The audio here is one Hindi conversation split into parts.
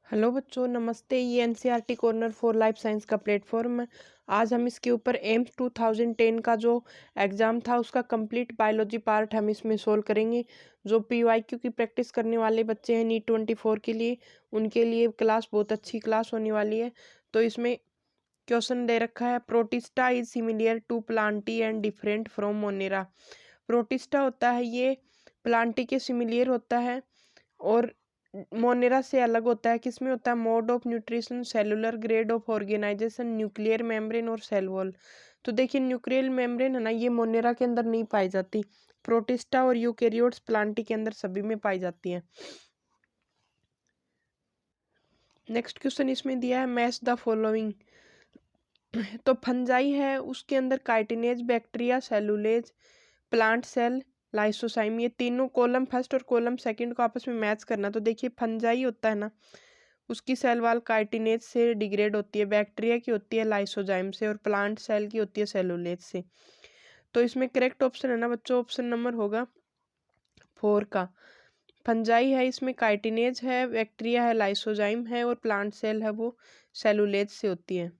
हेलो बच्चों, नमस्ते। ये NCERT corner for life science का प्लेटफॉर्म है। आज हम इसके ऊपर एम्स 2010 का जो एग्ज़ाम था उसका कंप्लीट बायोलॉजी पार्ट हम इसमें सोल्व करेंगे। जो पीवाईक्यू की प्रैक्टिस करने वाले बच्चे हैं नीट 24 के लिए, उनके लिए क्लास बहुत अच्छी क्लास होने वाली है। तो इसमें क्वेश्चन दे रखा है, protista is similar to plantae and different from monera. Protista होता है ये प्लांटी के सिमिलियर होता है और मोनेरा से अलग होता है। किसमें होता है? Mode of nutrition, cellular grade of organisation, nuclear membrane और सेल वॉल। तो देखिए न्यूक्लियर मेम्ब्रेन है ना, ये मोनेरा के अंदर नहीं पाई जाती। प्रोटिस्टा और यूकेरियोट्स प्लांटी के अंदर सभी में पाई जाती है। नेक्स्ट क्वेश्चन इसमें दिया है, मैच द फॉलोइंग। तो फंजाई है, उसके अंदर chitinase, bacteria, cellulase, plant cell, lysozyme, ये तीनों कॉलम फर्स्ट और कॉलम सेकंड को आपस में मैच करना। तो देखिए फंजाई होता है ना, उसकी सेल वाल काइटिनेज से डिग्रेड होती है, बैक्टीरिया की होती है लाइसोजाइम से और प्लांट सेल की होती है सेलुलेज से। तो इसमें करेक्ट ऑप्शन है ना बच्चों, ऑप्शन नंबर होगा 4 का। फंजाई है, इसमें काइटिनेज है, बैक्टीरिया है, लाइसोजाइम है और प्लांट सेल है वो सेलुलेज से होती है।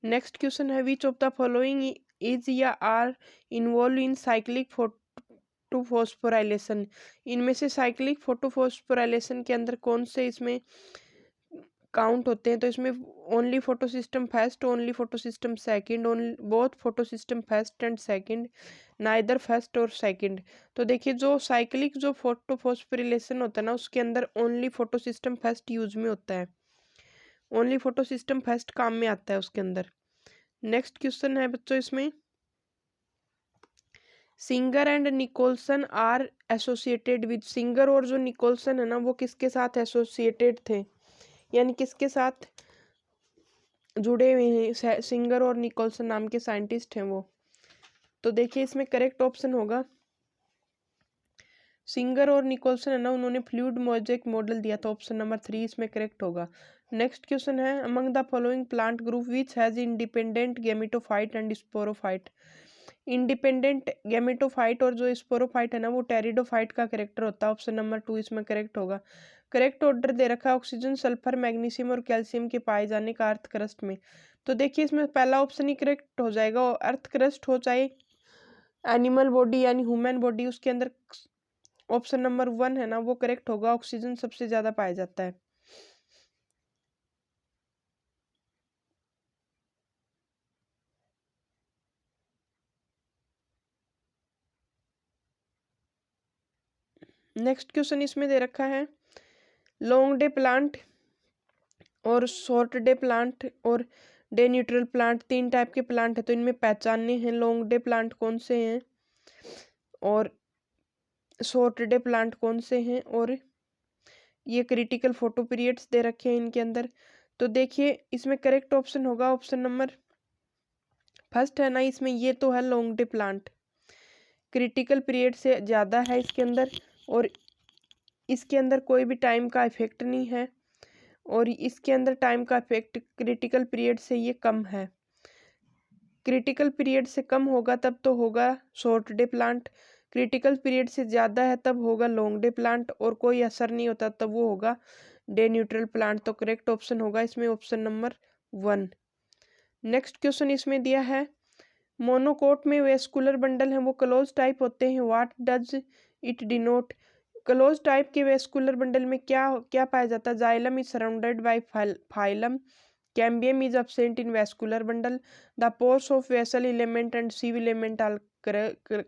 नेक्स्ट क्वेश्चन है, which of the following is या are involve in cyclic photophosphorylation. इनमें से साइक्लिक फोटोफॉस्फोराइलेशन के अंदर कौन से इसमें काउंट होते हैं? तो इसमें only photosystem first, only photosystem second, only both photosystem first and second, neither first और सेकंड। तो देखिए जो साइक्लिक जो फोटोफॉस्फोरिलेशन होता है ना, उसके अंदर ओनली फोटोसिस्टम फर्स्ट यूज में होता है। ओनली फोटोसिस्टम फर्स्ट काम में आता है उसके अंदर। नेक्स्ट क्वेश्चन है बच्चों इसमें, Singer and Nicolson are associated with. Singer और जो निकोलसन है ना, वो किसके साथ एसोसिएटेड थे, यानी किसके साथ जुड़े हुए हैं? सिंगर और निकोलसन नाम के साइंटिस्ट हैं वो। तो देखिए इसमें करेक्ट ऑप्शन होगा, सिंगर और निकोलसन है ना, उन्होंने फ्लूइड मोजेक मॉडल दिया था। ऑप्शन नंबर 3 इसमें करेक्ट होगा। नेक्स्ट क्वेश्चन है, among the following plant group which has independent gametophyte and sporophyte. Independent gametophyte और जो स्पोरोफाइट है ना, वो टेरिडोफाइट का करेक्टर होता है। ऑप्शन नंबर 2 इसमें करेक्ट होगा। करेक्ट ऑर्डर दे रखा है, ऑक्सीजन, सल्फर, मैग्नीशियम और कैल्शियम के पाए जाने का अर्थ क्रस्ट में। तो देखिए इसमें पहला ऑप्शन ही करेक्ट हो जाएगा। और अर्थ क्रस्ट हो चाहे एनिमल बॉडी यानी ह्यूमन बॉडी, उसके अंदर ऑप्शन नंबर 1 है ना वो करेक्ट होगा। ऑक्सीजन सबसे ज्यादा पाया जाता है। नेक्स्ट क्वेश्चन इसमें दे रखा है, लॉन्ग डे प्लांट और शॉर्ट डे प्लांट और डे न्यूट्रल प्लांट, 3 टाइप के प्लांट है। तो इनमें पहचानने हैं लॉन्ग डे प्लांट कौन से हैं और शॉर्ट डे प्लांट कौन से हैं, और ये क्रिटिकल फोटो पीरियड्स दे रखे हैं इनके अंदर। तो देखिए इसमें करेक्ट ऑप्शन होगा ऑप्शन नंबर फर्स्ट है ना, इसमें ये तो है long day plant, critical period से ज़्यादा है इसके अंदर और इसके अंदर कोई भी टाइम का इफेक्ट नहीं है और इसके अंदर टाइम का इफेक्ट क्रिटिकल पीरियड से ये कम है। क्रिटिकल पीरियड से कम होगा तब तो होगा short day plant, critical period से ज़्यादा है तब होगा लॉन्ग डे प्लांट और कोई असर नहीं होता तब वो होगा डे न्यूट्रल प्लांट। तो करेक्ट ऑप्शन होगा इसमें ऑप्शन नंबर 1। नेक्स्ट क्वेश्चन इसमें दिया है, मोनोकोट में वेस्कुलर बंडल है वो क्लोज टाइप होते हैं, what does it denote. Close type के वेस्कुलर बंडल में क्या क्या पाया जाता है? Xylem is surrounded by phylum, cambium is absent in vascular bundle, the pores of vessel element and sieve element are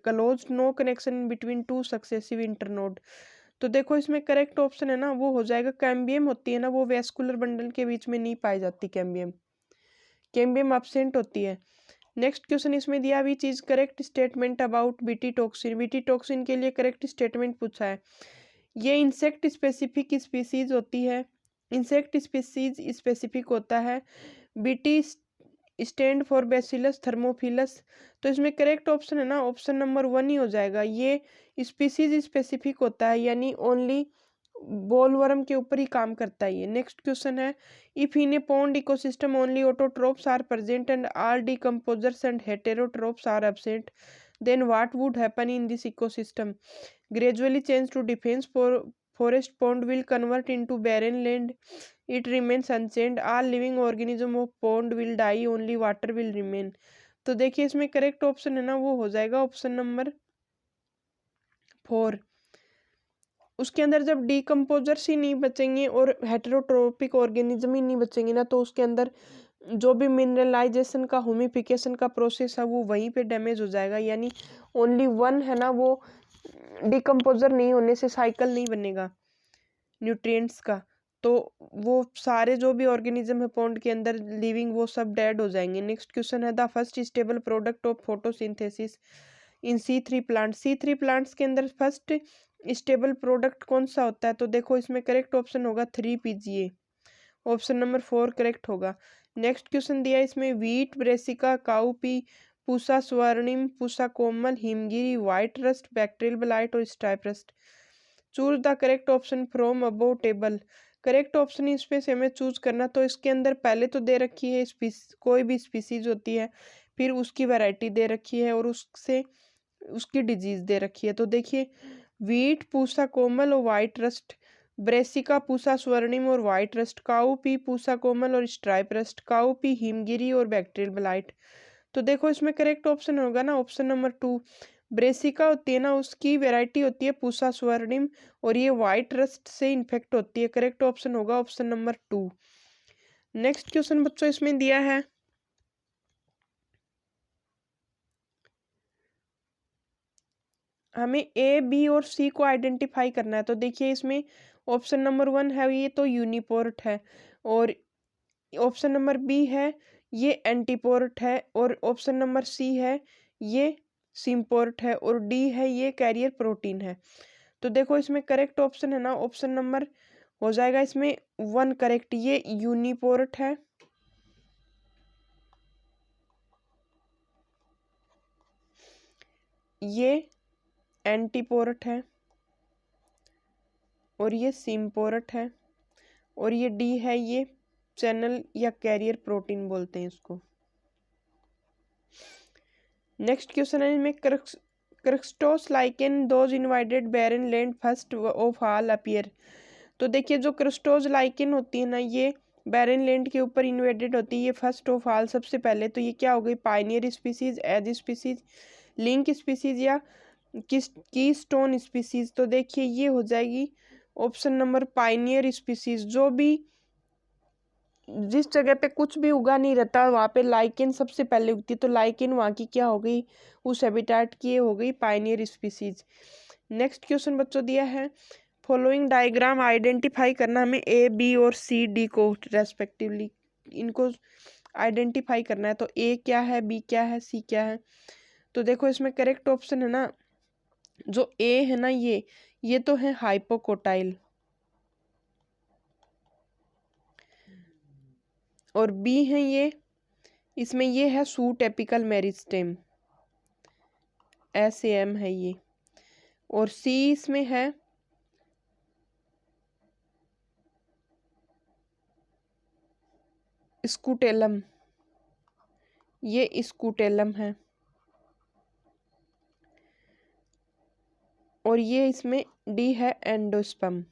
closed, no connection between two successive internode। तो देखो इसमें करेक्ट ऑप्शन है ना वो हो जाएगा कैम्बियम होती है ना, वो वेस्कुलर बंडल के बीच में नहीं पाई जाती। कैम्बियम कैम्बियम absent होती है। नेक्स्ट क्वेश्चन इसमें दिया, which is correct statement about BT toxin. BT toxin के लिए करेक्ट स्टेटमेंट पूछा है। ये इंसेक्ट स्पेसिफिक स्पीसीज होती है, इंसेक्ट स्पीसीज स्पेसिफिक होता है। BT stand for bacillus thermophilus. तो इसमें करेक्ट ऑप्शन है ना ऑप्शन नंबर 1 ही हो जाएगा। ये स्पीसीज स्पेसिफिक होता है यानी ओनली बोलवर्म के ऊपर ही काम करता है ये। नेक्स्ट क्वेश्चन है, if in a pond ecosystem only autotrophs are present and all decomposers and heterotrophs are absent, then what would happen in this ecosystem? Gradually change to defence forest pond will convert into barren land, it remains unchanged, all living organism of pond will die, only water will remain। तो देखिए इसमें करेक्ट ऑप्शन है ना वो हो जाएगा ऑप्शन नंबर 4। उसके अंदर जब डीकम्पोजर्स ही नहीं बचेंगे और हेटेरोट्रोपिक ऑर्गेनिज्म ही नहीं बचेंगे ना, तो उसके अंदर जो भी मिनरलाइजेशन का होमिफिकेशन का प्रोसेस है वो वहीं पे डैमेज हो जाएगा, यानी ओनली वन है ना वो डिकम्पोजर नहीं होने से साइकिल नहीं बनेगा न्यूट्रिएंट्स का, तो वो सारे जो भी ऑर्गेनिज्म है पॉन्ड के अंदर लिविंग वो सब डेड हो जाएंगे। नेक्स्ट क्वेश्चन है the first stable product of photosynthesis in C3 plant. C3 plants के अंदर फर्स्ट स्टेबल प्रोडक्ट कौन सा होता है, तो देखो इसमें करेक्ट ऑप्शन होगा 3PGA, ऑप्शन नंबर 4 करेक्ट होगा। नेक्स्ट क्वेश्चन दिया इसमें wheat, brassica, cowpea, Pusa Swarnim, Pusa Komal, Himgiri, white rust, bacterial blight और stripe rust. Choose the correct option from above table. Correct option इसमें से हमें चूज करना, तो इसके अंदर पहले तो दे रखी है कोई भी स्पीसीज होती है, फिर उसकी वैरायटी दे रखी है और उससे उसकी डिजीज दे रखी है। तो देखिए व्हीट, पूसा कोमल और व्हाइट रस्ट, ब्रेसिका, पूसा स्वर्णिम और व्हाइट रस्ट, काउपी, पूसा कोमल और स्ट्राइप रस्ट, काउपी, हिमगिरी और बैक्टीरियल ब्लाइट। तो देखो इसमें करेक्ट ऑप्शन होगा ना ऑप्शन नंबर 2। ब्रेसिका होती है ना उसकी वैरायटी होती है पूसा स्वर्णिम और ये व्हाइट रस्ट से इन्फेक्ट होती है। करेक्ट ऑप्शन होगा ऑप्शन नंबर 2। नेक्स्ट क्वेश्चन बच्चों इसमें दिया है हमें ए, बी और सी को आइडेंटिफाई करना है। तो देखिए इसमें ऑप्शन नंबर 1 है ये तो यूनिपोर्ट है, और ऑप्शन नंबर बी है ये एंटीपोर्ट है, और ऑप्शन नंबर सी है ये सिम्पोर्ट है, और डी है ये कैरियर प्रोटीन है। तो देखो इसमें करेक्ट ऑप्शन है ना ऑप्शन नंबर हो जाएगा इसमें 1 करेक्ट, ये यूनिपोर्ट है, ये एंटीपोर्ट है, और ये सिम्पोर्ट है, और ये डी है ये चैनल या कैरियर प्रोटीन बोलते हैं इसको। नेक्स्ट क्वेश्चन है इसमें crustose lichen those invited barren land first of all appear. तो देखिए जो क्रस्टोस लाइकेन होती है ना ये बैरन लैंड के ऊपर इन्वेटेड होती है, ये फर्स्ट ऑफ ऑल सबसे पहले, तो ये क्या हो गई pioneer species, edge species, link species या की स्टोन स्पीसीज। तो देखिए ये हो जाएगी ऑप्शन नंबर पायनियर स्पीसीज। जो भी जिस जगह पे कुछ भी उगा नहीं रहता वहाँ पे लाइकेन सबसे पहले उगती है, तो लाइकेन वहाँ की क्या हो गई उस हैबिटेट की हो गई पायनियर स्पीसीज। नेक्स्ट क्वेश्चन बच्चों दिया है फॉलोइंग डायग्राम आइडेंटिफाई करना, हमें ए, बी और सी, डी को रेस्पेक्टिवली इनको आइडेंटिफाई करना है। तो ए क्या है, बी क्या है, सी क्या है। तो देखो इसमें करेक्ट ऑप्शन है ना जो ए है ना ये तो है हाइपोकोटाइल, और बी है ये इसमें ये है सूट एपिकल मेरिस्टेम, SAM है ये, और सी इसमें है स्कूटेलम, ये स्कूटेलम है, और ये इसमें डी है एंडोस्पर्म।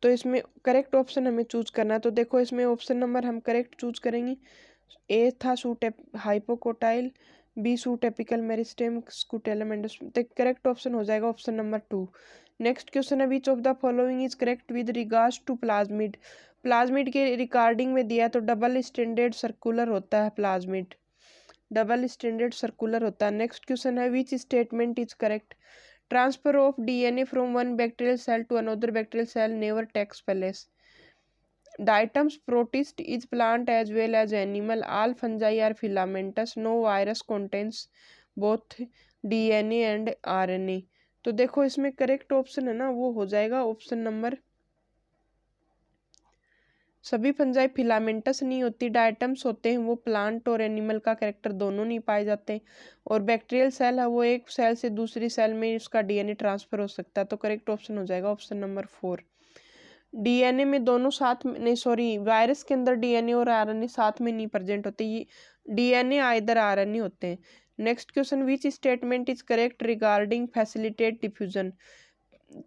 तो इसमें करेक्ट ऑप्शन हमें चूज करना है। तो देखो इसमें ऑप्शन नंबर हम करेक्ट चूज करेंगे, ए था shoot hypocotyl, B shoot apical meristem, scutellum endosperm. तो करेक्ट ऑप्शन हो जाएगा ऑप्शन नंबर 2। नेक्स्ट क्वेश्चन है which of the following is correct with regards to plasmid. Plasmid के रिगार्डिंग में दिया तो डबल स्टैंडर्ड सर्कुलर होता है प्लाज्मिड, डबल स्टैंडर्ड सर्कुलर होता है। नेक्स्ट क्वेश्चन है which statement is correct, transfer of DNA from one bacterial cell to another bacterial cell never takes place. Diatoms protist is plant as well as animal. All fungi are filamentous. No virus contains both DNA and RNA. तो देखो इसमें करेक्ट ऑप्शन है ना वो हो जाएगा ऑप्शन नंबर, सभी फंजाई फिलामेंटस नहीं होती, डायटम्स होते हैं वो प्लांट और एनिमल का कैरेक्टर दोनों नहीं पाए जाते, और बैक्टीरियल सेल है वो एक सेल से दूसरी सेल में उसका DNA ट्रांसफर हो सकता है। तो करेक्ट ऑप्शन हो जाएगा ऑप्शन नंबर 4। DNA में दोनों साथ में नहीं, सॉरी वायरस के अंदर DNA और RNA साथ में नहीं प्रेजेंट होते, ये DNA आइदर RNA होते हैं। Next question, which statement is correct regarding facilitate diffusion.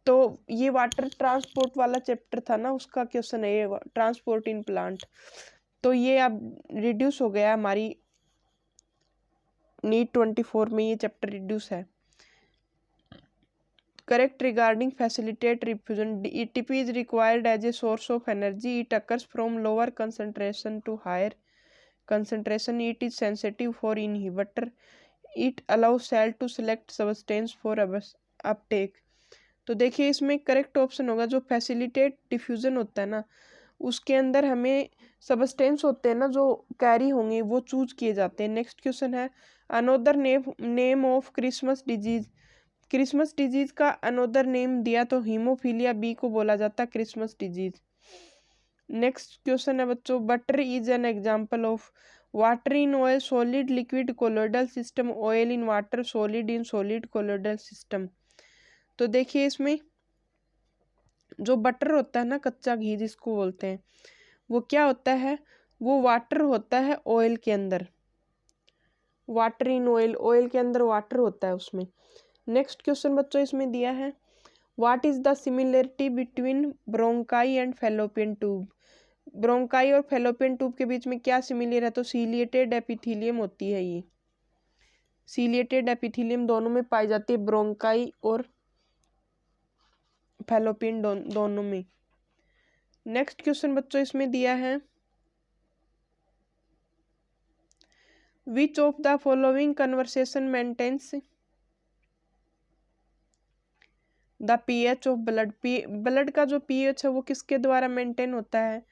तो ये वाटर ट्रांसपोर्ट वाला चैप्टर था ना, उसका क्वेश्चन है ये, ट्रांसपोर्ट इन प्लांट। तो ये अब रिड्यूस हो गया हमारी नीट 24 में, ये चैप्टर रिड्यूस है। Correct regarding facilitate diffusion, ATP is required as a source of energy, it occurs from lower concentration to higher concentration, it is sensitive for inhibitor, it allows cell to select substance for uptake। तो देखिए इसमें करेक्ट ऑप्शन होगा जो फैसिलिटेट डिफ्यूजन होता है ना, उसके अंदर हमें सबस्टेंस होते हैं ना जो कैरी होंगे वो चूज किए जाते हैं। नेक्स्ट क्वेश्चन है, another name of Christmas disease. Christmas disease का अनोदर नेम दिया तो हीमोफीलिया बी को बोला जाता है क्रिसमस डिजीज। नेक्स्ट क्वेश्चन है बच्चों, butter is an example of, water in oil, solid liquid colloidal system, oil in water, solid in solid colloidal system. तो देखिए इसमें जो बटर होता है ना, कच्चा घी जिसको बोलते हैं, वो क्या होता है, वो वाटर होता है ऑयल के अंदर, वाटर इन ऑयल, ऑयल के अंदर वाटर होता है उसमें। नेक्स्ट क्वेश्चन बच्चों इसमें दिया है, what is the similarity between bronchi and fallopian tube. Bronchi और फैलोपियन ट्यूब के बीच में क्या सिमिलर है, तो सीलिएटेड एपिथीलियम होती है ये, सीलिएटेड एपिथीलियम दोनों में पाई जाती है, ब्रोंकाई और फैलोपियन दोनों में। नेक्स्ट क्वेश्चन बच्चों इसमें दिया है, which of the following conversation maintains the pH of blood. Blood का जो पीएच है वो किसके द्वारा मेंटेन होता है,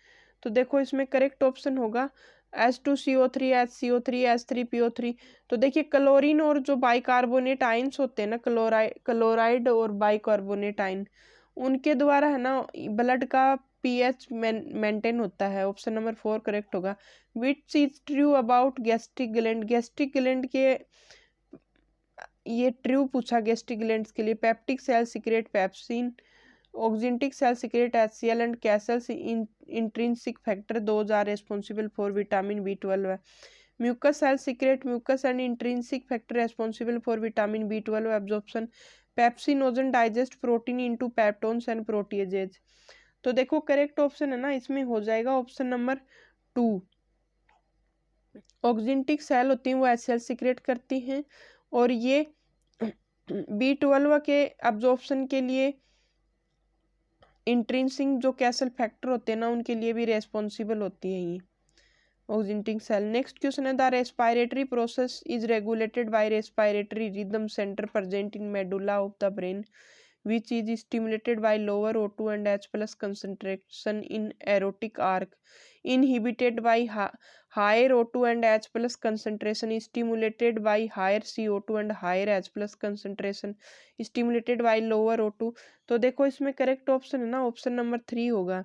तो देखो इसमें करेक्ट ऑप्शन होगा H2CO3, HCO3, H3PO3। तो देखिए क्लोरीन और जो बाइकार्बोनेट आयंस होते हैं ना, क्लोराइड और बाइकार्बोनेट आयन, उनके द्वारा है ना ब्लड का पीएच मेंटेन होता है। ऑप्शन नंबर 4 करेक्ट होगा। Which is true about gastric gland. Gastric gland के ये ट्रू पूछा गैस्ट्रिक ग्लैंड्स के लिए, peptic cell secrete pepsin, oxyntic cell secrete HCl and Castle's intrinsic factor, those are responsible for vitamin B12 है। Mucus cell secrete mucus and intrinsic factor responsible for vitamin B12 absorption. Pepsinogen digest protein into peptones and proteases. तो देखो करेक्ट ऑप्शन है ना इसमें हो जाएगा ऑप्शन नंबर 2। ऑक्जेंटिक सेल होती हैं वो HCl सीक्रेट करती हैं, और ये B12 के एब्जॉर्प्शन के लिए इंट्रिंसिक जो कैसल फैक्टर होते हैं ना उनके लिए भी रेस्पॉन्सिबल होती है ये ऑक्जेंटिक सेल। नेक्स्ट क्वेश्चन है, the respiratory process is regulated by respiratory rhythm centre present in medulla of the brain, which is stimulated by lower O2 and H plus concentration in aortic arc, inhibited by higher O2 and H plus concentration, stimulated by higher CO2 and higher H plus concentration, stimulated by lower O2। तो देखो इसमें करेक्ट ऑप्शन है ना ऑप्शन नंबर 3 होगा।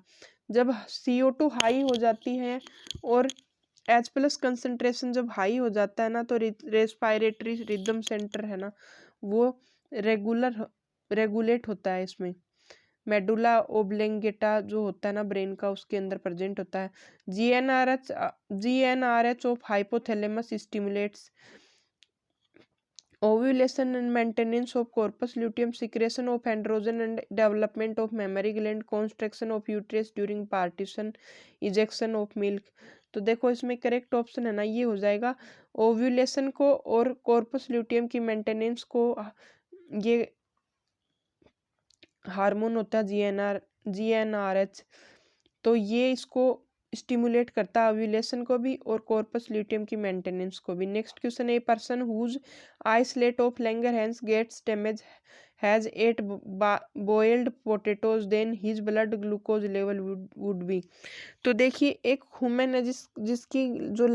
जब CO2 हाई हो जाती है और H प्लस कंसनट्रेशन जब हाई हो जाता है ना, तो रेस्पिरेटरी रिदम सेंटर है ना वो रेगुलेट होता है इसमें। मेडुला ओब्लेंगेटा जो होता है ना ब्रेन का, उसके अंदर प्रेजेंट होता है। GnRH of hypothalamus stimulates ovulation and maintenance of corpus luteum, secretion of androgen and development of memory gland, construction of uterus during partition, ejection of milk. तो देखो इसमें करेक्ट ऑप्शन है ना ये हो जाएगा ओव्यूलेशन को और कॉर्पस ल्यूटियम की मेंटेनेंस को, ये हार्मोन होता है GnRH, तो ये इसको स्टिमुलेट करता है ओव्यूलेशन को भी और कॉर्पस ल्यूटियम की मेंटेनेंस को भी। नेक्स्ट क्वेश्चन है, person whose islet of Langerhans gets damage has ate boiled potatoes, then his blood glucose level would be. तो देखिए एक ह्यूमन है जिसकी जो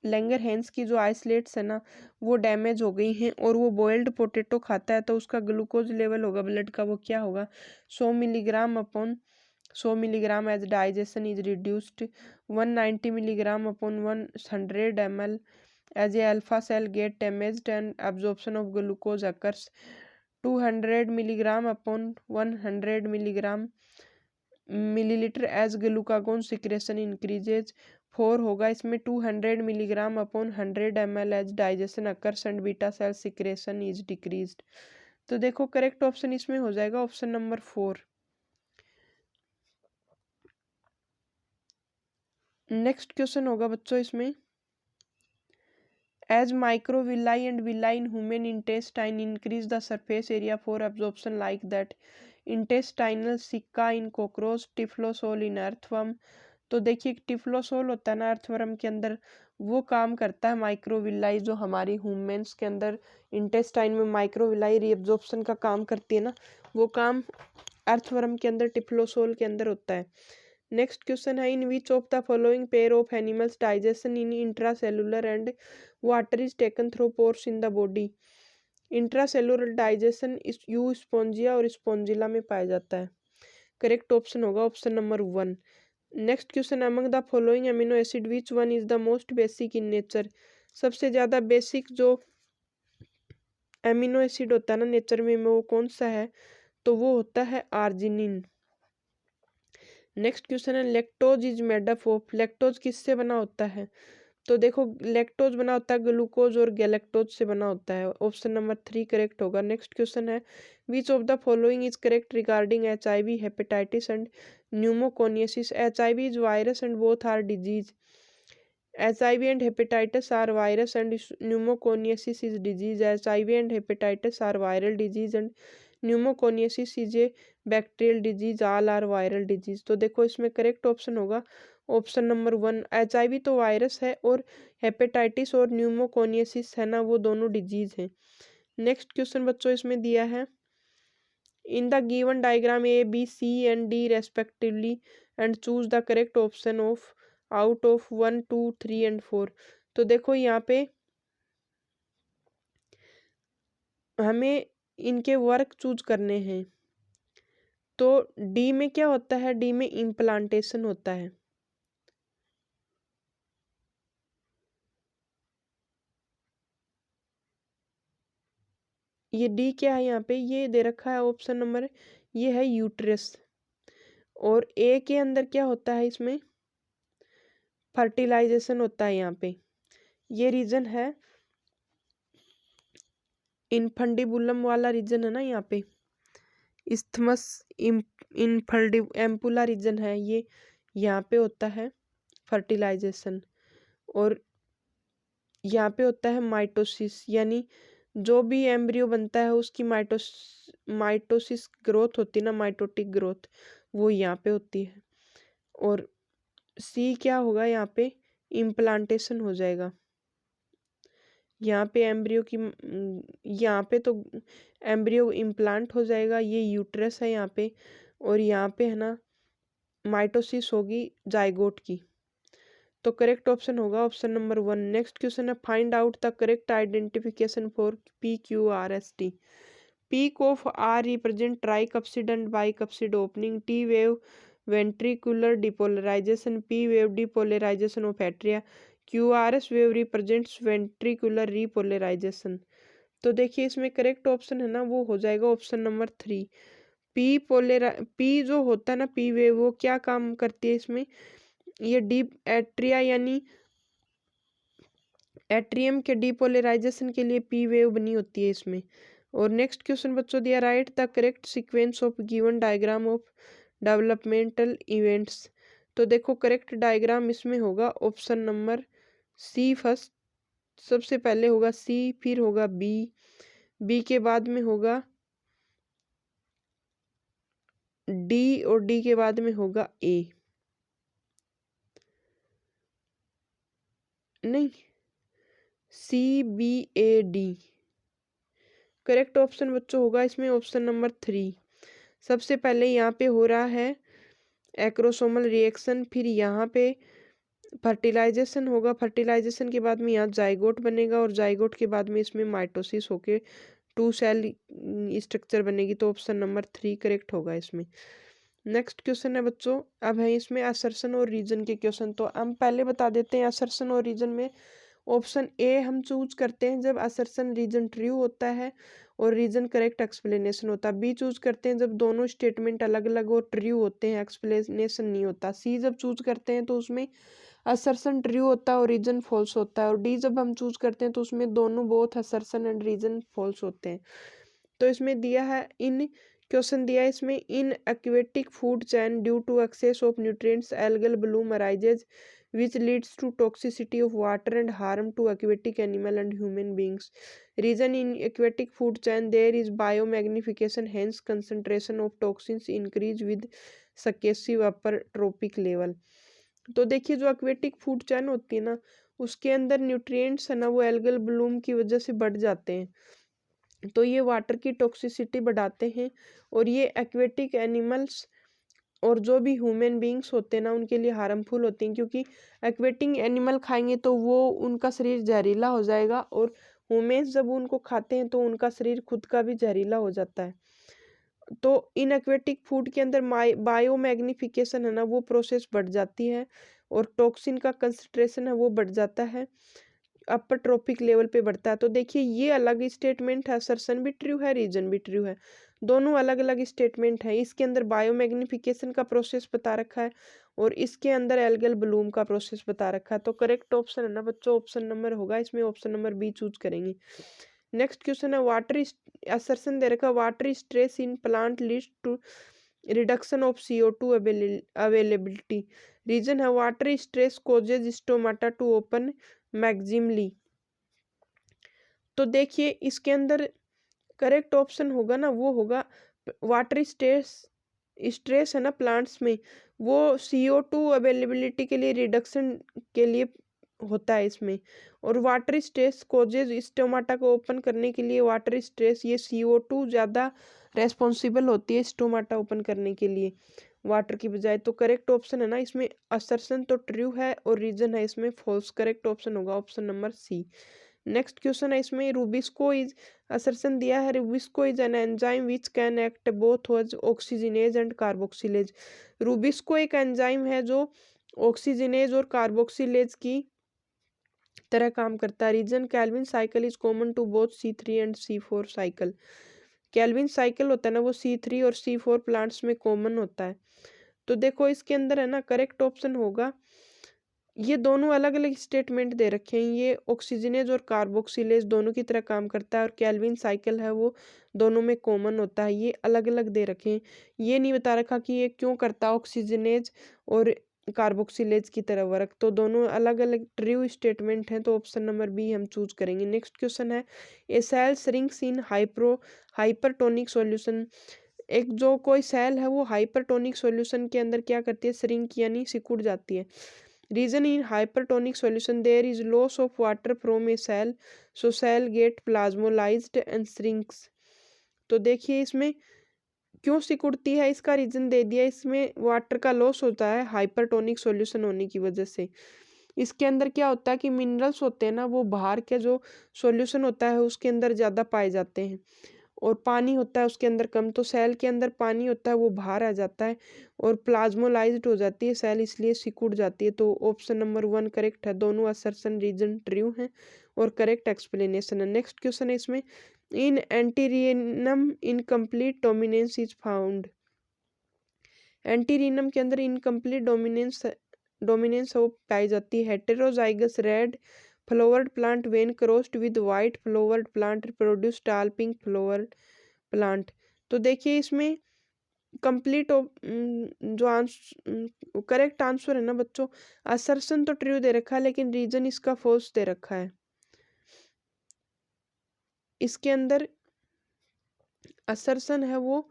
लैंगरहैंस की जो आइसलेट्स है ना वो डैमेज हो गई हैं और वो बॉइल्ड पोटैटो खाता है, तो उसका ग्लूकोज लेवल होगा ब्लड का वो क्या होगा 100 milligram upon 100 milligram as digestion is reduced, 190 milligram upon 100 ml as a alpha cell get damaged and absorption of glucose occurs, 200 milligram upon 100 milligram milliliter as glucagon secretion increases, 4 होगा इसमें 200 milligram upon 100 ml as digestion occurs and beta cell secretion is decreased. तो देखो करेक्ट ऑप्शन इसमें हो जाएगा ऑप्शन नंबर 4। नेक्स्ट क्वेश्चन होगा बच्चों इसमें, as microvilli and villi in human intestine increase the surface area for absorption like that intestinal caeca in cockroach typhlosole in earthworm. तो देखिए टिफ्लोसोल होता है ना अर्थवर्म के अंदर, वो काम करता है माइक्रोविलाई जो हमारी ह्यूमन्स के अंदर इंटेस्टाइन में माइक्रोविलाई रीअब्जॉर्प्शन का काम करती है ना, वो काम अर्थवर्म के अंदर टिफ्लोसोल के अंदर होता है। नेक्स्ट क्वेश्चन है, in which of the following pair of animals digestion in intracellular and water is taken through pores in the body. Intracellular digestion यू स्पोंजिया और स्पोंजिला में पाया जाता है। करेक्ट ऑप्शन होगा option number 1। Next question, among the following amino acid which one is the most basic in nature. सबसे ज्यादा बेसिक जो अमीनो एसिड होता है ना नेचर में वो कौन सा है, तो वो होता है आर्जिनिन। नेक्स्ट क्वेश्चन है, lactose is made up of. Lactose किससे बना होता है, तो देखो लैक्टोज बना होता है ग्लूकोज और गैलेक्टोज से बना होता है। ऑप्शन नंबर 3 करेक्ट होगा। नेक्स्ट क्वेश्चन है, which of the following is correct regarding HIV hepatitis and pneumoconiosis. HIV is virus and both are disease. HIV and hepatitis are virus and pneumoconiasis is disease. HIV and hepatitis are viral disease and pneumoconiasis is a bacterial disease. All are viral disease। तो देखो इसमें करेक्ट ऑप्शन होगा ऑप्शन नंबर 1। HIV तो वायरस है और हेपेटाइटिस और न्यूमोकोनियसिस है ना, वो दोनों डिजीज हैं। नेक्स्ट क्वेश्चन बच्चों इसमें दिया है, in the given diagram A, B, C and D respectively and choose the correct option of out of 1, 2, 3 and 4। तो देखो यहाँ पे हमें इनके वर्क चूज करने हैं। तो डी में क्या होता है, डी में इम्प्लांटेशन होता है। ये डी क्या है यहाँ पे, ये दे रखा है ऑप्शन नंबर, ये है यूट्रस। और ए के अंदर क्या होता है, इसमें फर्टिलाइजेशन होता है। यहाँ पे ये रीजन है इनफंडिबुलम वाला रीजन है ना, यहाँ पे इस्थमस एम्पुला रीजन है ये, यहाँ पे होता है फर्टिलाइजेशन। और यहाँ पे होता है माइटोसिस, यानी जो भी एम्ब्रियो बनता है उसकी माइटोसिस ग्रोथ होती है ना, माइटोटिक ग्रोथ, वो यहाँ पे होती है। और सी क्या होगा, यहाँ पे इम्प्लांटेशन हो जाएगा। यहाँ पे एम्ब्रियो की यहाँ पे तो एम्ब्रियो इम्प्लांट हो जाएगा, ये यूट्रस है यहाँ पे। और यहाँ पे है ना माइटोसिस होगी जाइगोट की। तो करेक्ट ऑप्शन होगा ऑप्शन नंबर 1। नेक्स्ट क्वेश्चन है, find out the correct identification for PQRST। Peak of R represent tricuspid and bicuspid opening. T wave ventricular depolarization. P wave depolarization of atria. QRS wave represents ventricular repolarization. तो देखिए इसमें करेक्ट ऑप्शन है ना, वो हो जाएगा ऑप्शन नंबर 3। पी जो होता है ना पी वेव, वो क्या काम करती है इसमें, ये डीप एट्रिया यानी एट्रियम के डिपोलराइजेशन के लिए पी वेव बनी होती है इसमें। और नेक्स्ट क्वेश्चन बच्चों दिया, right the correct sequence of given diagram of developmental events. तो देखो करेक्ट डायग्राम इसमें होगा ऑप्शन नंबर सी फर्स्ट, सबसे पहले होगा सी, फिर होगा बी के बाद में होगा डी और डी के बाद में होगा ए। नहीं, CBAD। करेक्ट ऑप्शन बच्चों होगा इसमें ऑप्शन नंबर 3। सबसे पहले यहाँ पे हो रहा है एक्रोसोमल रिएक्शन, फिर यहाँ पे फर्टिलाइजेशन होगा, फर्टिलाइजेशन के बाद में यहाँ जाइगोट बनेगा और जाइगोट के बाद में इसमें माइटोसिस होके 2 सेल स्ट्रक्चर बनेगी। तो ऑप्शन नंबर 3 करेक्ट होगा इसमें। नेक्स्ट क्वेश्चन है बच्चों, अब है इसमें असर्शन और रीजन के क्वेश्चन। तो हम पहले बता देते हैं असर्शन और रीजन में ऑप्शन ए हम चूज करते हैं जब असर्शन रीजन ट्रू होता है और रीजन करेक्ट एक्सप्लेनेशन होता है। बी चूज करते हैं जब दोनों स्टेटमेंट अलग अलग और ट्रू होते हैं, एक्सप्लेनेशन नहीं होता। सी जब चूज करते हैं तो उसमें असर्शन ट्रू होता है और रीजन फॉल्स होता है। और डी जब हम चूज करते हैं तो उसमें दोनों both assertion and reason false होते हैं। तो इसमें दिया है इन क्वेश्चन दिया है इसमें, in aquatic food chain due to excess of nutrients algal bloom arises which leads to toxicity of water and harm to aquatic animal and human beings. Reason, in aquatic food chain there is biomagnification, hence concentration of toxins increase with successive upper trophic level. तो देखिए जो एक्वेटिक फूड चैन होती है ना, उसके अंदर न्यूट्रिएंट्स है ना वो एल्गल ब्लूम की वजह से बढ़ जाते हैं, तो ये वाटर की टॉक्सिसिटी बढ़ाते हैं और ये एक्वेटिक एनिमल्स और जो भी ह्यूमन बींग्स होते हैं ना उनके लिए हार्मफुल होते हैं, क्योंकि एक्वेटिक एनिमल खाएंगे तो वो उनका शरीर जहरीला हो जाएगा और ह्यूमन्स जब उनको खाते हैं तो उनका शरीर खुद का भी जहरीला हो जाता है। तो इन एक्वेटिक फूड के अंदर बायोमैग्निफिकेशन है ना वो प्रोसेस बढ़ जाती है और टॉक्सिन का कंसंट्रेशन है वो बढ़ जाता है, अपर ट्रॉपिक लेवल पे बढ़ता है। तो देखिए ये अलग स्टेटमेंट है, असर्शन भी ट्रू है, रीजन भी ट्रू है, दोनों अलग अलग स्टेटमेंट है। इसके अंदर बायोमैग्निफिकेशन का प्रोसेस बता रखा है और इसके अंदर एल्गल ब्लूम का प्रोसेस बता रखा है। तो करेक्ट ऑप्शन है ना बच्चों ऑप्शन नंबर होगा, इसमें ऑप्शन नंबर बी चूज करेंगे। नेक्स्ट क्वेश्चन है वाटर असर्शन दे रखा, water stress in plant leads to reduction of CO2 availability. Reason है water stress causes stomata to open maximally. तो देखिए इसके अंदर करेक्ट ऑप्शन होगा ना वो होगा वाटर स्ट्रेस, स्ट्रेस है ना प्लांट्स में वो CO2 अवेलेबिलिटी के लिए रिडक्शन के लिए होता है इसमें, और वाटर स्ट्रेस कोजेज स्टोमाटा को ओपन करने के लिए वाटर स्ट्रेस ये CO2 ज़्यादा रेस्पॉन्सिबल होती है स्टोमाटा ओपन करने के लिए वाटर की बजाय। तो करेक्ट ऑप्शन है ना इसमें असर्शन तो ट्रू है और रीजन है इसमें फॉल्स, करेक्ट ऑप्शन होगा option number C. Next question है इसमें रूबिस्को इज असर्शन दिया है, rubisco is an enzyme which can act both as oxygenase and carboxylase. Rubisco एक एंजाइम है जो ऑक्सीजनेज और कार्बोक्सिलेज की तरह काम करता है। Reason Calvin cycle is common to both C3 and C4 cycle. Calvin cycle होता है ना वो C3 और C4 प्लांट्स में कॉमन होता है। तो देखो इसके अंदर है ना करेक्ट ऑप्शन होगा, ये दोनों अलग अलग स्टेटमेंट दे रखे हैं, ये ऑक्सीजनेज और कार्बोक्सिलेज दोनों की तरह काम करता है और कैल्विन साइकिल है वो दोनों में कॉमन होता है, ये अलग अलग दे रखे हैं। ये नहीं बता रखा कि ये क्यों करता है ऑक्सीजनेज और कार्बोक्सिलेज की तरह वर्क, तो दोनों अलग अलग ट्रू स्टेटमेंट हैं, तो ऑप्शन नंबर बी हम चूज करेंगे। नेक्स्ट क्वेश्चन है ए सेल श्रिंक्स इन हाइपरटोनिक सॉल्यूशन। एक जो कोई सेल है वो हाइपरटोनिक सॉल्यूशन के अंदर क्या करती है, श्रिंक यानी सिकुड़ जाती है। Reason, in hypertonic solution there is loss of water from a cell, so cell get plasmolized and shrinks। तो देखिए इसमें क्यों सिकुड़ती है इसका रीजन दे दिया, इसमें वाटर का लॉस होता है हाइपरटोनिक सॉल्यूशन होने की वजह से। इसके अंदर क्या होता है कि मिनरल्स होते हैं ना वो बाहर के जो सॉल्यूशन होता है उसके अंदर ज़्यादा पाए जाते हैं और पानी होता है उसके अंदर कम, तो सेल के अंदर पानी होता है वो बाहर आ जाता है और प्लाज्मोलाइज्ड हो जाती है सेल, इसलिए सिकुड़ जाती है। तो ऑप्शन नंबर 1 करेक्ट है, दोनों असर्शन रीजन ट्रू हैं और करेक्ट एक्सप्लेनेशन है। नेक्स्ट क्वेश्चन है इसमें in Antirrhinum incomplete dominance is found. Antirrhinum के अंदर इनकम्प्लीट डोमिनेंस वो पाई जाती है। Heterozygous red flowered plant when crossed with white flowered plant produce tall pink flowered plant. तो देखिए इसमें कंप्लीट जो करेक्ट आंसर है ना बच्चों, असर्शन तो ट्रू दे रखा है लेकिन रीजन इसका फॉल्स दे रखा है। इसके अंदर असर्शन है वो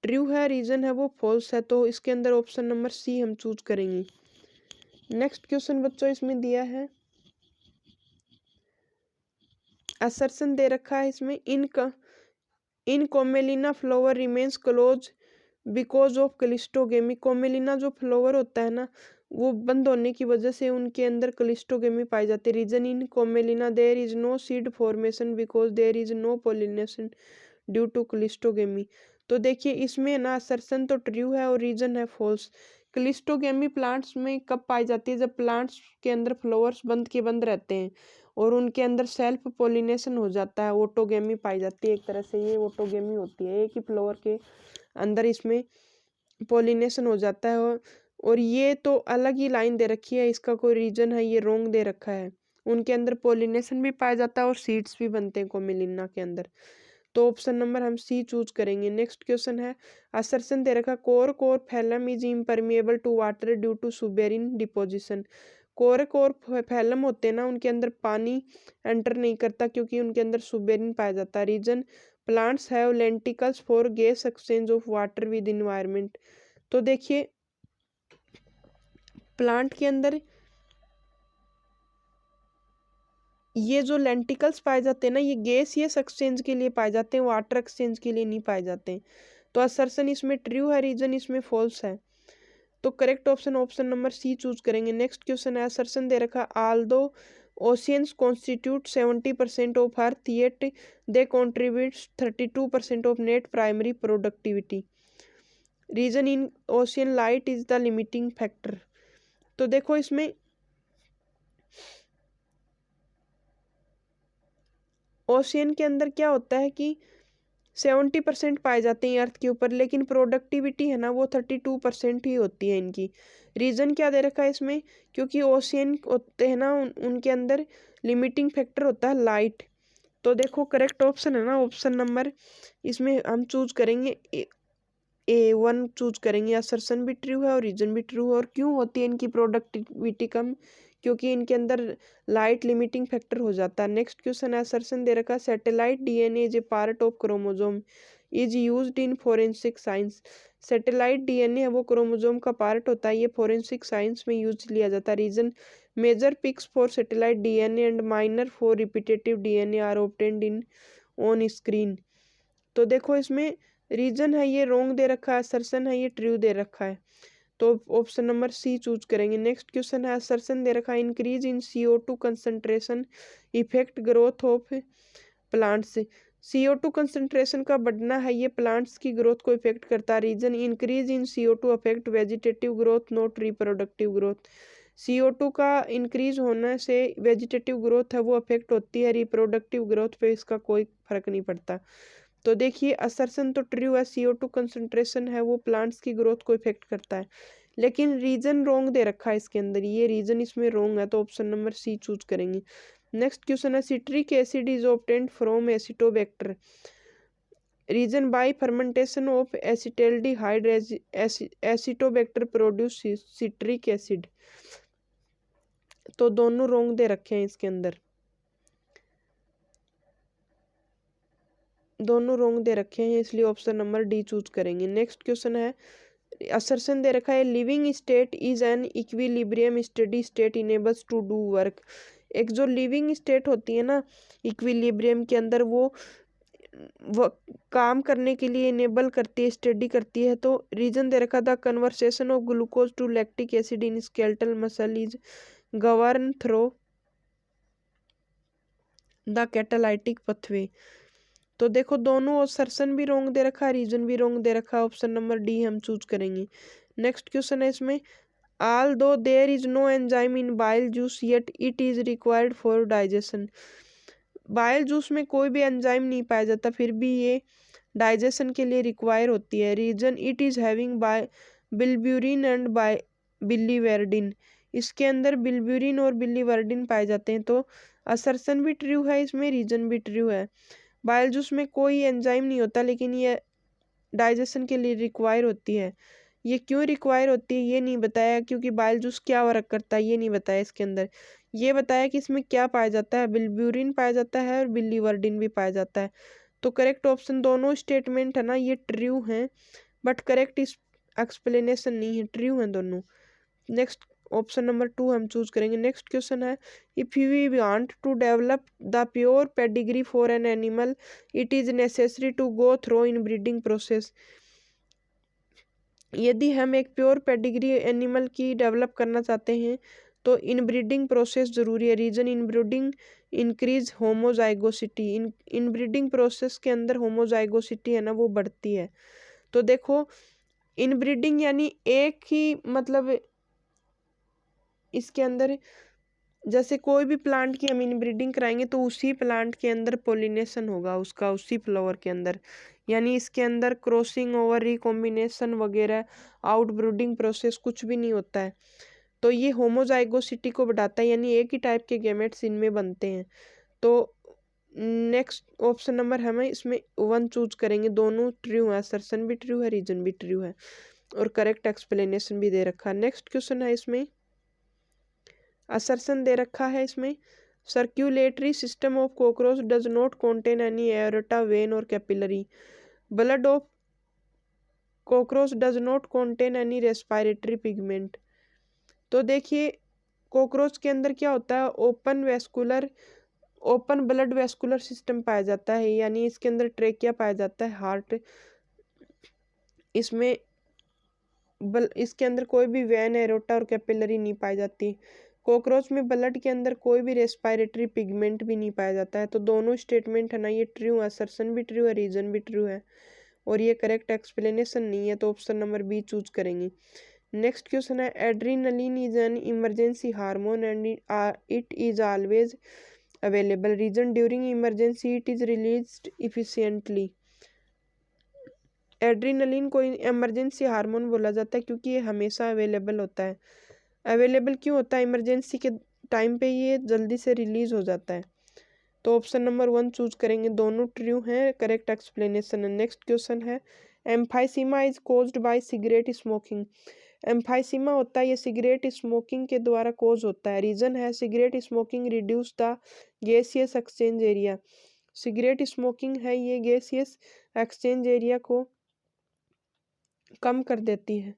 ट्रू है, रीजन है वो फॉल्स है, तो इसके अंदर ऑप्शन नंबर सी हम चूज करेंगे। नेक्स्ट क्वेश्चन बच्चों इसमें दिया है, असर्शन दे रखा है इसमें in Commelina flower remains close because of cleistogamy. Commelina जो फ्लावर होता है ना वो बंद होने की वजह से उनके अंदर क्लिस्टोगेमी पाई जाती है। Reason in Commelina there is no seed formation because there is no pollination due to cleistogamy. तो देखिए इसमें ना असर्शन तो ट्रू है और रीजन है फॉल्स। क्लिस्टोगेमी प्लांट्स में कब पाई जाती है, जब प्लांट्स के अंदर फ्लावर्स बंद के बंद रहते हैं और उनके अंदर सेल्फ पोलिनेशन हो जाता है, ऑटोगेमी पाई जाती है। एक तरह से ये ऑटोगेमी होती है, एक ही फ्लावर के अंदर इसमें पोलिनेशन हो जाता है और ये तो अलग ही लाइन दे रखी है, इसका कोई रीजन है, ये रोंग दे रखा है। उनके अंदर पोलिनेशन भी पाया जाता है और सीड्स भी बनते हैं कोमिलिना के अंदर। तो ऑप्शन नंबर हम सी चूज करेंगे। नेक्स्ट क्वेश्चन है, असर्शन दे रखा, cork phellem is impermeable to water due to suberin deposition. Cork phellem होते हैं ना, उनके अंदर पानी एंटर नहीं करता क्योंकि उनके अंदर सुबेरिन पाया जाता है। Reason, plants have lenticels for gas exchange of water with environment. तो देखिए प्लांट के अंदर ये जो लेंटिकल्स पाए जाते हैं ना, ये गैसियस एक्सचेंज के लिए पाए जाते हैं, वाटर एक्सचेंज के लिए नहीं पाए जाते हैं। तो असर्शन इसमें ट्रू है, रीजन इसमें फॉल्स है। तो correct option option number C choose करेंगे। नेक्स्ट क्वेश्चन है, असर्शन दे रखा, although oceans constitute 70% of earth yet they contribute 32% of net primary productivity. Reason, in ocean light is the limiting factor. तो देखो इसमें ओशियन के अंदर क्या होता है कि 70% पाए जाते हैं अर्थ के ऊपर, लेकिन प्रोडक्टिविटी है ना वो 32% ही होती है इनकी। रीज़न क्या दे रखा है इसमें, क्योंकि ओशियन होते हैं ना उनके अंदर लिमिटिंग फैक्टर होता है लाइट। तो देखो करेक्ट ऑप्शन है ना ऑप्शन नंबर, इसमें हम चूज करेंगे A1 चूज करेंगे। असर्शन भी ट्रू है और रीजन भी ट्रू है। और क्यों होती है इनकी प्रोडक्टिविटी कम, क्योंकि इनके अंदर लाइट लिमिटिंग फैक्टर हो जाता है। नेक्स्ट क्वेश्चन है, असर्शन दे रखा, satellite DNA is a part of chromosome is used in forensic science. Satellite DNA है वो क्रोमोजोम का पार्ट होता है, ये फोरेंसिक साइंस में यूज लिया जाता है। Reason, major peaks for satellite DNA and minor for repetitive DNA are obtained in on screen. तो देखो इसमें रीजन है ये रोंग दे रखा है, असर्शन है ये ट्रू दे रखा है। तो ऑप्शन नंबर सी चूज करेंगे। नेक्स्ट क्वेश्चन है, असर्शन दे रखा है, increase in CO2 concentration effect growth of plants. CO2 concentration का बढ़ना है ये प्लांट्स की ग्रोथ को इफेक्ट करता है। Reason, increase in CO2 affect vegetative growth not reproductive growth. CO2 का इंक्रीज होने से वेजिटेटिव ग्रोथ है वो अफेक्ट होती है, रिप्रोडक्टिव ग्रोथ पे इसका कोई फर्क नहीं पड़ता। तो देखिए असर्शन तो ट्रू है, CO2 कंसंट्रेशन है वो प्लांट्स की ग्रोथ को इफेक्ट करता है, लेकिन रीजन रोंग दे रखा है इसके अंदर, ये रीजन इसमें रोंग है। तो ऑप्शन नंबर सी चूज करेंगे। नेक्स्ट क्वेश्चन है, citric acid is obtained from acetobacter. Reason, by fermentation of acetaldehyde acetobacter produce citric acid. तो दोनों रोंग दे रखे हैं इसके अंदर, दोनों रोंग दे रखे हैं, इसलिए ऑप्शन नंबर डी चूज करेंगे। नेक्स्ट क्वेश्चन है, असर्शन दे रखा है, living state is an equilibrium steady state enables to do work. एक जो लिविंग स्टेट होती है ना इक्विलिब्रियम के अंदर, वो काम करने के लिए इनेबल करती है, स्टडी करती है। तो रीजन दे रखा था, conversation of glucose to lactic acid in skeletal muscle is govern through the catalytic pathway. तो देखो दोनों असर्शन भी रोंग दे रखा है, रीजन भी रोंग दे रखा है, ऑप्शन नंबर डी हम चूज करेंगे। नेक्स्ट क्वेश्चन है इसमें, although there is no enzyme in bile juice yet it is required for digestion. Bile juice में कोई भी एंजाइम नहीं पाया जाता, फिर भी ये डाइजेशन के लिए रिक्वायर होती है। Reason, it is having by bilirubin and by biliverdin. इसके अंदर बिल्ब्यूरिन और बिलीवर्डिन पाए जाते हैं। तो असर्शन भी ट्रू है इसमें, रीजन भी ट्रू है। बाइल जूस में कोई एंजाइम नहीं होता, लेकिन ये डाइजेशन के लिए रिक्वायर होती है। ये क्यों रिक्वायर होती है ये नहीं बताया, क्योंकि बाइल जूस क्या वर्क करता है ये नहीं बताया इसके अंदर। ये बताया कि इसमें क्या पाया जाता है, बिल्ब्यूरिन पाया जाता है और बिलीवर्डिन भी पाया जाता है। तो करेक्ट ऑप्शन, दोनों स्टेटमेंट है ना ये ट्रू हैं, बट करेक्ट इस एक्सप्लेनेशन नहीं है, ट्रू हैं दोनों। नेक्स्ट ऑप्शन नंबर 2 हम चूज करेंगे। नेक्स्ट क्वेश्चन है, if we want to develop the pure pedigree for an animal it is necessary to go through inbreeding process. यदि हम एक प्योर पेडिग्री एनिमल की डेवलप करना चाहते हैं तो इन ब्रीडिंग प्रोसेस जरूरी है। Reason, inbreeding increase homozygosity. Inbreeding process के अंदर होमोजाइगोसिटी है ना वो बढ़ती है। तो देखो इन ब्रीडिंग यानी एक ही मतलब इसके अंदर जैसे कोई भी प्लांट की हम इनब्रीडिंग कराएंगे तो उसी प्लांट के अंदर पोलिनेशन होगा उसका, उसी फ्लावर के अंदर, यानी इसके अंदर क्रॉसिंग ओवर रिकॉम्बिनेशन वगैरह आउटब्रीडिंग प्रोसेस कुछ भी नहीं होता है। तो ये होमोजाइगोसिटी को बढ़ाता है, यानी एक ही टाइप के गैमेट्स इनमें बनते हैं। तो नेक्स्ट ऑप्शन नंबर हमें इसमें 1 चूज करेंगे, दोनों ट्रू है, असर्शन भी ट्रू है, रीजन भी ट्रू है और करेक्ट एक्सप्लेनेशन भी दे रखा है। नेक्स्ट क्वेश्चन है इसमें असर्शन दे रखा है इसमें, circulatory system of cockroach does not contain any aorta vein और capillary, blood of cockroach does not contain any respiratory pigment. तो देखिए कॉकरोच के अंदर क्या होता है, ओपन ब्लड वेस्कुलर सिस्टम पाया जाता है, यानी इसके अंदर ट्रेकिया पाया जाता है, हार्ट, इसमें इसके अंदर कोई भी वेन एरोटा और कैपिलरी नहीं पाई जाती। कॉकरोच में ब्लड के अंदर कोई भी रेस्पिरेटरी पिगमेंट भी नहीं पाया जाता है। तो दोनों स्टेटमेंट है ना ये ट्रू है, असर्शन भी ट्रू है, रीजन भी ट्रू है और ये करेक्ट एक्सप्लेनेशन नहीं है, तो ऑप्शन नंबर बी चूज करेंगे। नेक्स्ट क्वेश्चन है adrenaline is an emergency hormone and it is always available, reason during emergency it is released efficiently. Adrenaline को इमरजेंसी हार्मोन बोला जाता है क्योंकि ये हमेशा अवेलेबल होता है। अवेलेबल क्यों होता है, इमरजेंसी के टाइम पे ये जल्दी से रिलीज हो जाता है। तो ऑप्शन नंबर 1 चूज करेंगे, दोनों ट्रू हैं, करेक्ट एक्सप्लेनेशन है। नेक्स्ट क्वेश्चन है emphysema is caused by cigarette smoking. Emphysema होता है ये सिगरेट स्मोकिंग के द्वारा कोज होता है, रीजन है cigarette smoking reduce the gaseous exchange area. Cigarette smoking है ये गैसियस एक्सचेंज एरिया को कम कर देती है।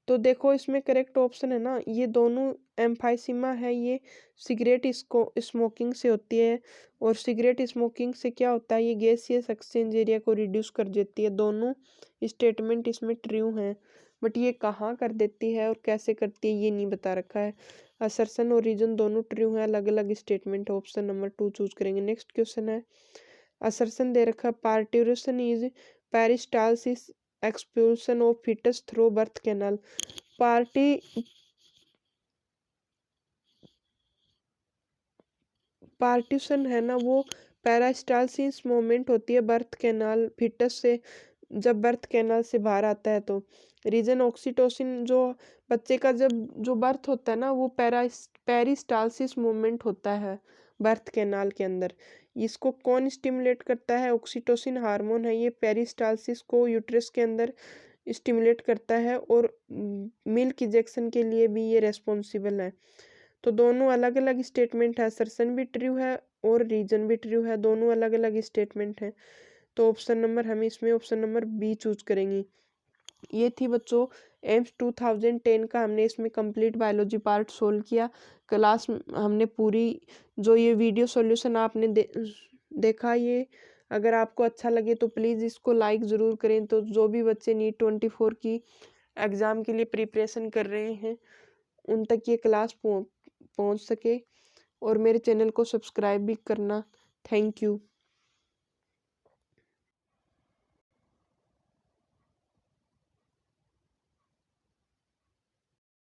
तो देखो इसमें करेक्ट ऑप्शन है ना, ये दोनों एम्फाइसीमा है ये सिगरेट इसको स्मोकिंग से होती है और सिगरेट स्मोकिंग से क्या होता है ये गैसियस एक्सचेंज एरिया को रिड्यूस कर देती है। दोनों स्टेटमेंट इसमें ट्रू हैं, बट ये कहाँ कर देती है और कैसे करती है ये नहीं बता रखा है। असर्शन और रीजन दोनों ट्रू हैं, अलग अलग स्टेटमेंट। ऑप्शन नंबर 2 चूज करेंगे। नेक्स्ट क्वेश्चन है असर्शन दे रखा parturition is peristalsis expulsion of foetus through birth canal. Partition है ना वो पेरिस्टालसिस मोमेंट होती है बर्थ कैनाल फीटस से, जब बर्थ कैनाल से बाहर आता है। तो रीजन ऑक्सीटोसिन, जो बच्चे का जब जो बर्थ होता है ना वो पेरिस्टालसिस मूवमेंट होता है बर्थ कैनाल के अंदर। इसको कौन स्टिमुलेट करता है, ऑक्सीटोसिन हार्मोन है ये पेरिस्टालसिस को यूट्रस के अंदर स्टिमुलेट करता है और मिल्क इंजेक्शन के लिए भी ये रेस्पॉन्सिबल है। तो दोनों अलग अलग स्टेटमेंट है, असर्शन भी ट्रू है और रीजन भी ट्रू है, दोनों अलग अलग स्टेटमेंट हैं। तो ऑप्शन नंबर हम इसमें ऑप्शन नंबर बी चूज करेंगे। ये थी बच्चों एम्स 2010 का, हमने इसमें कंप्लीट बायोलॉजी पार्ट सोल्व किया। क्लास हमने पूरी जो ये वीडियो सॉल्यूशन आपने देखा, ये अगर आपको अच्छा लगे तो प्लीज़ इसको लाइक ज़रूर करें। तो जो भी बच्चे नीट 24 की एग्ज़ाम के लिए प्रिपरेशन कर रहे हैं उन तक ये क्लास पहुंच सके और मेरे चैनल को सब्सक्राइब भी करना। Thank you.